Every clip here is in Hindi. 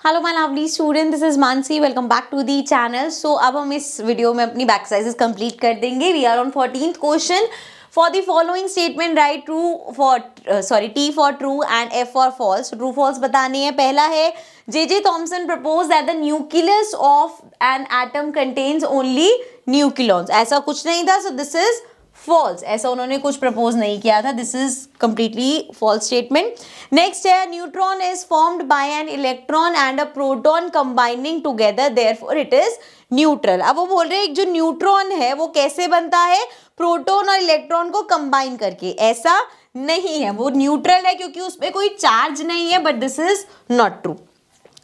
Hello my lovely student, this is Mansi. Welcome back to the channel. So अब हम इस वीडियो में अपनी बैक एक्सरसाइजेस कंप्लीट कर देंगे। We are on 14th question. For the following statement write true for T for true and F for false. True false बताने हैं। पहला है J Thomson propose that the nucleus of an atom contains only nucleons. ऐसा कुछ नहीं था, सो दिस इज फॉल्स। ऐसा उन्होंने कुछ प्रपोज नहीं किया था। This is completely false statement. Next है neutron is formed by an electron and a proton combining together, therefore it is neutral. अब वो बोल रहे हैं जो न्यूट्रॉन है वो कैसे बनता है, प्रोटॉन और इलेक्ट्रॉन को कंबाइन करके। ऐसा नहीं है, वो न्यूट्रल है क्योंकि उसमें कोई चार्ज नहीं है, but this is not true.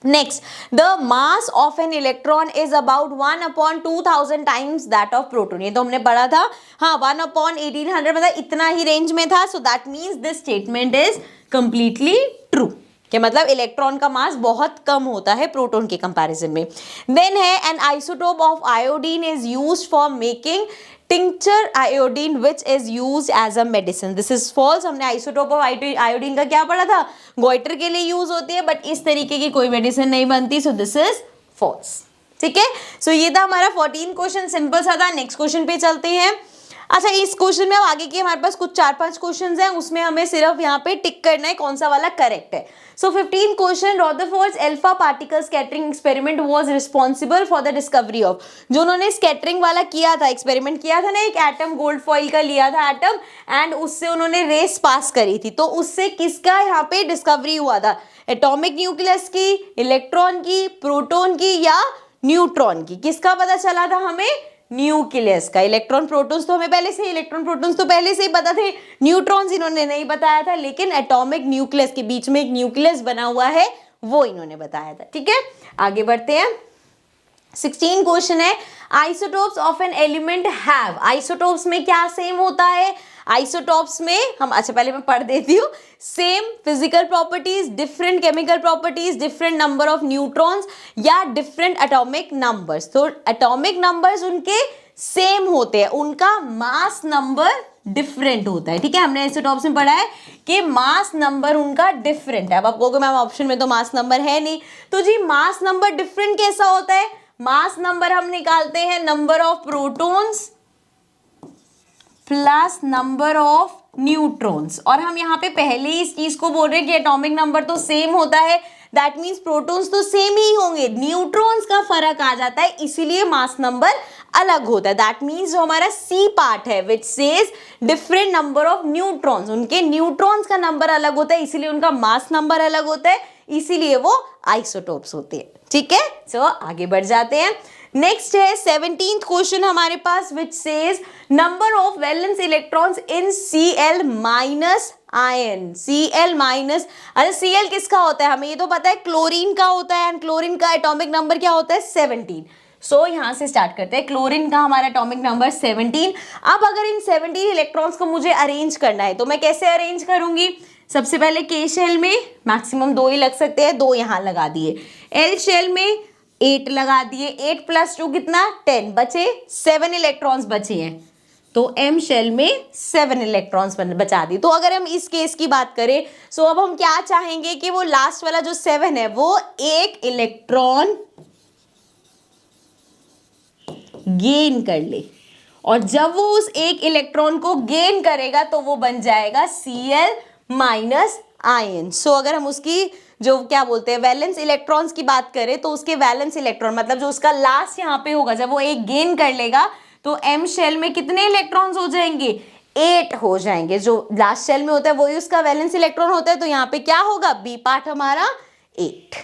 Next, the mass of an electron is about 1/2000 times that of proton. ये तो हमने पढ़ा था। हाँ, 1/1800 मतलब इतना ही रेंज में था। So that means this statement is completely true। कि मतलब इलेक्ट्रॉन का मास बहुत कम होता है प्रोटॉन के कंपैरिजन में। देन है an isotope of iodine is used for making tincture iodine which is use as a medicine. This is false. हमने आइसोटोप ऑफ आयोडीन का क्या पढ़ा था, गोइटर के लिए यूज होती है, बट इस तरीके की कोई मेडिसिन नहीं बनती। So this is false. ठीक है, सो ये था हमारा 14 क्वेश्चन, सिंपल सा था। नेक्स्ट क्वेश्चन पे चलते हैं। अच्छा, इस क्वेश्चन में अब आगे की हमारे पास कुछ 4-5 क्वेश्चंस हैं, उसमें हमें सिर्फ यहाँ पे टिक करना है कौन सा वाला करेक्ट है। सो 15 question, Rutherford's alpha particle scattering experiment was responsible for the discovery of. जो उन्होंने स्कैटरिंग वाला किया था, एक्सपेरिमेंट किया था ना, एक एटम गोल्ड फॉइल का लिया था एटम, एंड उससे उन्होंने रेस पास करी थी, तो उससे किसका यहाँ पे डिस्कवरी हुआ था, एटॉमिक न्यूक्लियस की, इलेक्ट्रॉन की, प्रोटॉन की या न्यूट्रॉन की। किसका पता चला था हमें, न्यूक्लियस का। इलेक्ट्रॉन प्रोटॉन्स तो हमें पहले से ही पता थे, न्यूट्रॉन्स इन्होंने नहीं बताया था, लेकिन एटॉमिक न्यूक्लियस के बीच में एक न्यूक्लियस बना हुआ है वो इन्होंने बताया था। ठीक है, आगे बढ़ते हैं। 16 क्वेश्चन है, isotopes of an element have. Isotopes में क्या सेम होता है, आइसोटोप्स में हम, अच्छा पहले मैं पढ़ देती हूँ, same physical properties, different chemical properties, different number of neutrons या डिफरेंट एटॉमिक नंबर्स। तो एटॉमिक नंबर्स उनके सेम होते हैं, उनका मास नंबर डिफरेंट होता है। ठीक है, हमने आइसोटोप्स में पढ़ा है कि मास नंबर उनका डिफरेंट है। अब आप कहोगे मैम ऑप्शन में तो मास नंबर है नहीं, तो जी मास नंबर डिफरेंट कैसा होता है, मास नंबर हम निकालते हैं number of protons plus number of neutrons, और हम यहाँ पे पहले ही इस चीज को बोल रहे हैं कि एटॉमिक नंबर तो सेम होता है, दैट मीन्स प्रोटॉन्स तो सेम ही होंगे, न्यूट्रॉन्स का फर्क आ जाता है, इसीलिए मास नंबर अलग होता है। दैट मीन्स जो हमारा सी पार्ट है which says different number of neutrons, उनके न्यूट्रॉन्स का नंबर अलग होता है, इसीलिए उनका मास नंबर अलग होता है, इसीलिए वो आइसोटोप्स होते हैं। ठीक है, सो आगे बढ़ जाते हैं। नेक्स्ट है 17th क्वेश्चन हमारे पास which says number of valence electrons in Cl minus ion. Cl minus, अरे Cl किसका होता है, हमें ये तो पता है क्लोरीन का होता है, एंड क्लोरीन का एटॉमिक नंबर क्या होता है, 17। सो यहाँ से स्टार्ट करते हैं। क्लोरीन का हमारा एटॉमिक नंबर 17। अब अगर इन 17 इलेक्ट्रॉन्स को मुझे अरेंज करना है तो मैं कैसे अरेंज करूंगी, सबसे पहले के शेल में मैक्सिमम 2 ही लग सकते हैं, 2 यहाँ लगा दिए, एल शेल में 8 लगा दिए, 8 + 2 कितना 10, बचे 7 इलेक्ट्रॉन्स बचे हैं, तो एम शेल में 7 इलेक्ट्रॉन्स बचा दिए। तो अगर हम इस केस की बात करें, सो अब हम क्या चाहेंगे कि वो लास्ट वाला जो 7 है वो एक इलेक्ट्रॉन गेन कर ले, और जब वो उस एक इलेक्ट्रॉन को गेन करेगा तो वो बन जाएगा Cl माइनस आयन। सो अगर हम उसकी जो क्या बोलते हैं वैलेंस इलेक्ट्रॉन्स की बात करें, तो उसके वैलेंस इलेक्ट्रॉन मतलब जो उसका लास्ट यहाँ पे होगा, जब वो एक गेन कर लेगा तो एम शेल में कितने इलेक्ट्रॉन्स हो जाएंगे, 8 हो जाएंगे। जो लास्ट शेल में होता है वही उसका वैलेंस इलेक्ट्रॉन होता है, तो यहाँ पे क्या होगा, बी पार्ट हमारा 8।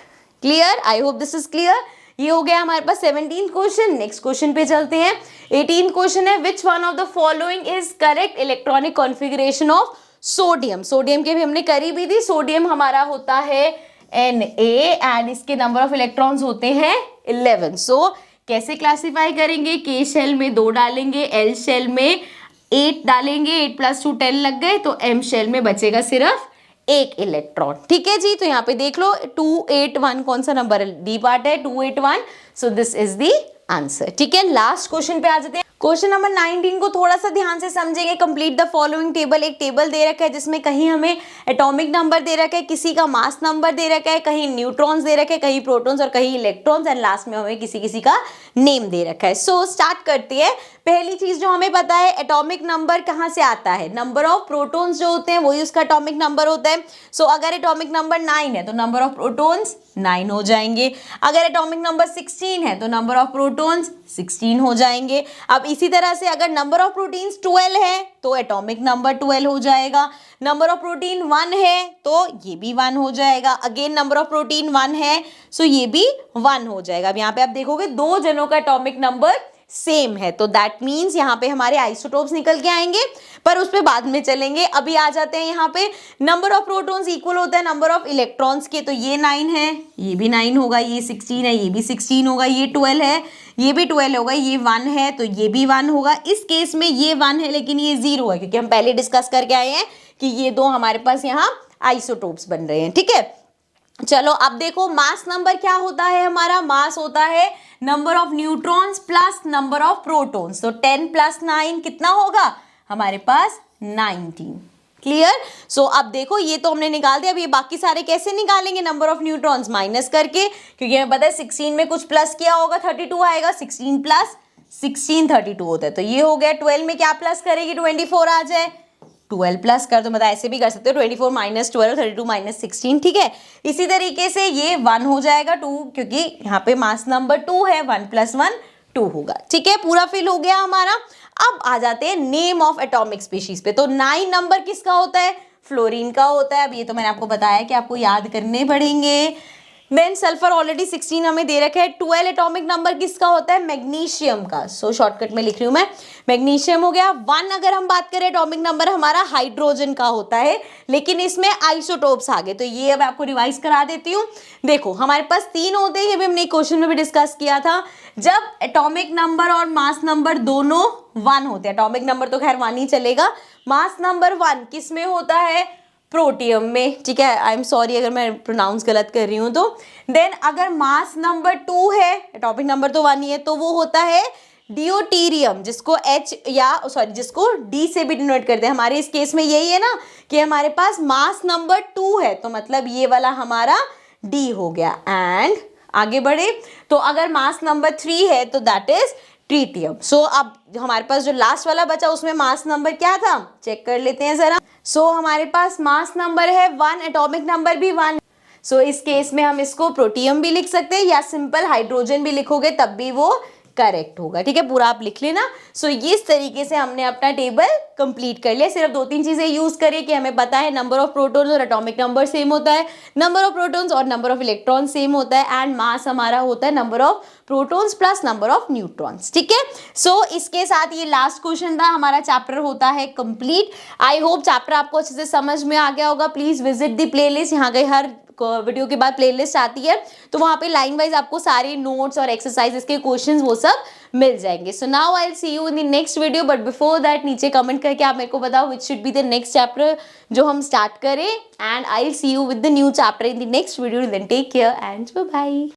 Clear, I hope this is clear. ये हो गया हमारे पास 17th क्वेश्चन। नेक्स्ट क्वेश्चन पे चलते हैं। 18th क्वेश्चन है, which one of the following is correct electronic configuration of sodium. Sodium के भी हमने करी भी थी। सोडियम हमारा होता है Na एंड इसके नंबर ऑफ इलेक्ट्रॉन्स होते हैं 11। सो कैसे क्लासिफाई करेंगे, के शेल में 2 डालेंगे, एल शेल में 8 डालेंगे, 8 + 2 10 लग गए, तो एम शेल में बचेगा सिर्फ 1 इलेक्ट्रॉन। ठीक है जी, तो यहाँ पे देख लो 281 कौन सा नंबर है, डी पार्ट है 281। सो दिस इज द आंसर। ठीक है, लास्ट क्वेश्चन पे आ जाते हैं। क्वेश्चन नंबर 19 को थोड़ा सा ध्यान से समझेंगे। Complete the following table. एक टेबल दे रखा है जिसमें कहीं हमें एटॉमिक नंबर दे रखा है, किसी का मास नंबर दे रखा है, कहीं न्यूट्रॉन्स दे रखे हैं, कहीं प्रोटॉन्स और कहीं इलेक्ट्रॉन्स, एंड लास्ट में हमें किसी किसी का नेम दे रखा है। सो स्टार्ट करते हैं। पहली चीज जो हमें पता है, एटॉमिक नंबर कहाँ से आता है, नंबर ऑफ प्रोटॉन्स जो होते हैं वही उसका एटॉमिक नंबर होता है। सो अगर एटॉमिक नंबर 9 है तो नंबर ऑफ प्रोटॉन्स 9 हो जाएंगे। अगर एटॉमिक नंबर 16 है तो नंबर ऑफ प्रोटॉन्स 16 हो जाएंगे। अब इसी तरह से अगर नंबर ऑफ प्रोटीन्स 12 है तो एटॉमिक नंबर 12 हो जाएगा। नंबर ऑफ प्रोटीन 1 है तो ये भी 1 हो जाएगा। अगेन नंबर ऑफ प्रोटीन 1 है सो ये भी 1 हो जाएगा। अब यहाँ पे आप देखोगे दो जनों का एटॉमिक नंबर सेम है, तो दैट मीन्स यहाँ पे हमारे आइसोटोप्स निकल के आएंगे, पर उस पे बाद में चलेंगे। अभी आ जाते हैं यहाँ पे, नंबर ऑफ प्रोटॉन्स इक्वल होता है नंबर ऑफ इलेक्ट्रॉन्स के, तो ये 9 है, ये भी 9 होगा, ये 16 है, ये भी 16 होगा, ये 12 है, ये भी 12 होगा, ये 1 है तो ये भी 1 होगा। इस केस में ये 1 है लेकिन ये 0 है, क्योंकि हम पहले डिस्कस करके आए हैं कि ये दो हमारे पास यहाँ आइसोटोप्स बन रहे हैं। ठीक है, चलो अब देखो मास नंबर क्या होता है हमारा, मास होता है number of neutrons plus number of protons. तो 10 प्लस 9 कितना होगा हमारे पास 19। क्लियर। सो अब देखो ये तो हमने निकाल दिया। अब ये बाकी सारे कैसे निकालेंगे, नंबर ऑफ न्यूट्रॉन्स माइनस करके, क्योंकि हमें पता है 16 में कुछ प्लस किया होगा 32 आएगा, 16 प्लस 16 32 होता है, तो ये हो गया। 12 में क्या प्लस करेगी 24 आ जाए, 12 प्लस कर दो, मतलब ऐसे भी कर सकते हो 24 माइनस 12 32 माइनस 16। ठीक है, इसी तरीके से ये 1 हो जाएगा 2, क्योंकि यहाँ पे मास नंबर 2 है, 1 + 1 2 होगा। ठीक है, पूरा फिल हो गया हमारा। अब आ जाते हैं नेम ऑफ एटॉमिक स्पीशीज पे। तो 9 नंबर किसका होता है, फ्लोरीन का होता है। अब ये तो मैंने आपको बताया कि आपको याद करने पड़ेंगे। देन सल्फर ऑलरेडी 16 हमें दे रखा है। 12 एटॉमिक नंबर किसका होता है, मैग्नीशियम का। सो शॉर्टकट में लिख रही हूं मैं, मैग्नीशियम हो गया। 1 अगर हम बात करें एटॉमिक नंबर हमारा हाइड्रोजन का होता है, लेकिन इसमें आइसोटोप्स आ गए, तो ये अब आपको रिवाइज करा देती हूँ। देखो हमारे पास 3 होते हैं, ये भी हमने क्वेश्चन में भी डिस्कस किया था। जब एटॉमिक नंबर और मास नंबर दोनों 1 होते हैं, एटॉमिक नंबर तो खैर 1 ही चलेगा, मास नंबर 1 किस में होता है, प्रोटियम में। ठीक है, आई एम सॉरी अगर मैं प्रोनाउंस गलत कर रही हूँ तो। देन अगर मास नंबर 2 है, एटॉमिक नंबर तो 1 ही है, तो वो होता है डियोटीरियम, जिसको जिसको डी से भी डिनोट करते हैं। हमारे इस केस में यही है ना कि हमारे पास मास नंबर 2 है, तो मतलब ये वाला हमारा डी हो गया। एंड आगे बढ़े तो अगर मास नंबर 3 है तो दैट इज ट्रीटियम। सो अब हमारे पास जो लास्ट वाला बचा उसमें मास नंबर क्या था, चेक कर लेते हैं जरा। सो हमारे पास मास नंबर है 1, एटॉमिक नंबर भी 1। सो इस केस में हम इसको प्रोटियम भी लिख सकते हैं या सिंपल हाइड्रोजन भी लिखोगे तब भी वो करेक्ट होगा। ठीक है, पूरा आप लिख लेना। सो इस तरीके से हमने अपना टेबल कंप्लीट कर लिया। सिर्फ 2-3 चीजें यूज करें कि हमें पता है नंबर ऑफ प्रोटॉन्स और एटॉमिक नंबर सेम होता है, नंबर ऑफ प्रोटॉन्स और नंबर ऑफ इलेक्ट्रॉन सेम होता है, एंड मास हमारा होता है number of protons plus number of neutrons. ठीक है, सो इसके साथ ये लास्ट क्वेश्चन था, हमारा चैप्टर होता है कंप्लीट। आई होप चैप्टर आपको अच्छे से समझ में आ गया होगा। प्लीज विजिट द प्लेलिस्ट, यहाँ गए हर वीडियो के बाद प्लेलिस्ट आती है, तो वहाँ पे लाइन वाइज आपको सारे नोट्स और एक्सरसाइजेस के क्वेश्चंस वो सब मिल जाएंगे। So now I will see you in the next video, but before that नीचे कमेंट करके आप मेरे को बताओ which should be the next chapter जो हम स्टार्ट करें, and I will see you with the new chapter in the next video. Then take care and bye bye.